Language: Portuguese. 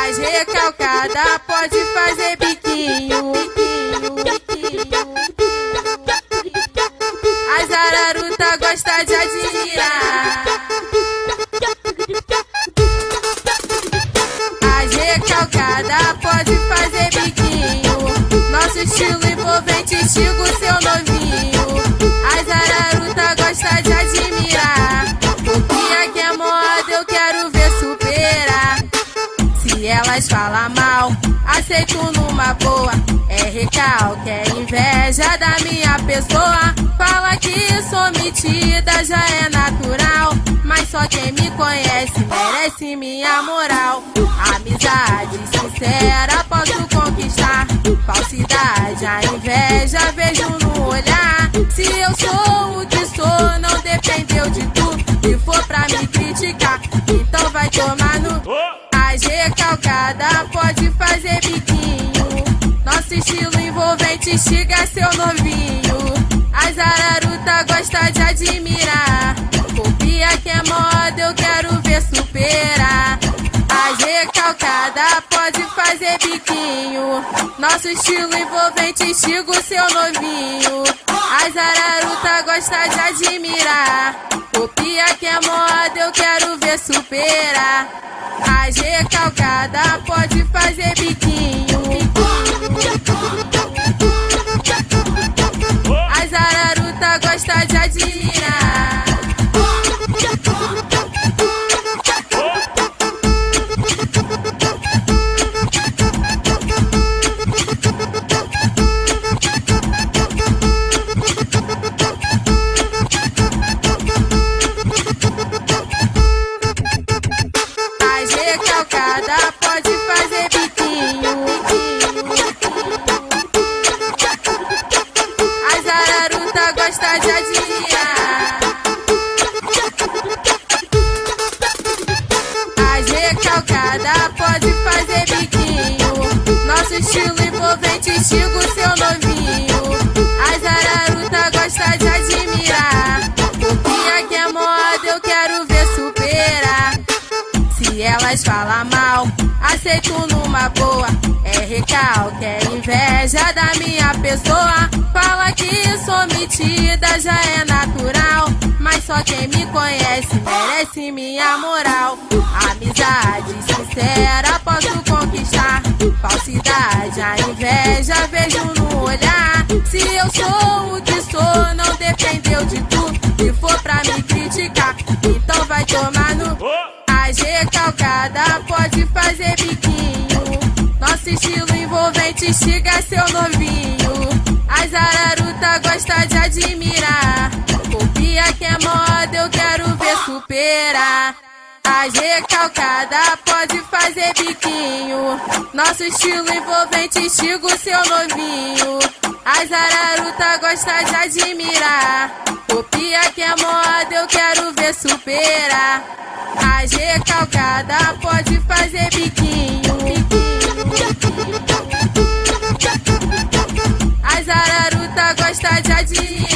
As recalcadas pode fazer biquinho. As araruta gosta de admirar. As recalcadas pode fazer biquinho. Nosso estilo envolvente estiga o seu novinho. As araruta gosta de admirar. Copia que é moda, eu quero ver superar. Se elas falam mal, aceito numa boa. É recalque, é inveja da minha pessoa. Fala que sou metida, já é natural. Mas só quem me conhece merece minha moral. Amizade sincera posso conquistar. Falsidade, a inveja vejo no olhar. Se eu sou o que sou, não dependeu de tu. Se for pra me criticar, então vai tomar no... As recalcadas pode fazer biquinho. Nosso estilo envolvente estiga seu novinho. As araruta gosta de admirar. Copia que é moda, eu quero ver superar. As recalcadas pode fazer biquinho. Nosso estilo envolvente estiga o seu novinho. As araruta gosta de admirar. Copia que é moda, eu quero ver superar. As recalcadas pode fazer biquinho. As araruta gosta de admirar. As recalcadas pode fazer biquinho. As araruta gosta de admirar. As recalcadas pode fazer biquinho. Nosso estilo envolvente estiga o seu novinho. As araruta gosta de admirar. Copia que é moda, eu quero ver superar. Se elas falam mal, aceito numa boa. É recalque, é inveja da minha pessoa. Fala que sou metida, já é natural. Mas só quem me conhece merece minha moral. Amizade sincera posso conquistar. Falsidade, a inveja vejo no olhar. Se eu sou o que sou, não dependeu de tu. Se for pra me criticar, então vai tomar no... As recalcadas pode fazer biquinho. Nosso estilo envolvente estiga seu novinho. As araruta gosta de admirar. Copia que é moda, eu quero ver superar. As recalcadas pode fazer biquinho. Nosso estilo envolvente estiga o seu novinho. As araruta gosta de admirar. Copia que é moda, eu quero ver superar. As recalcadas pode fazer biquinho. As araruta gosta de admirar.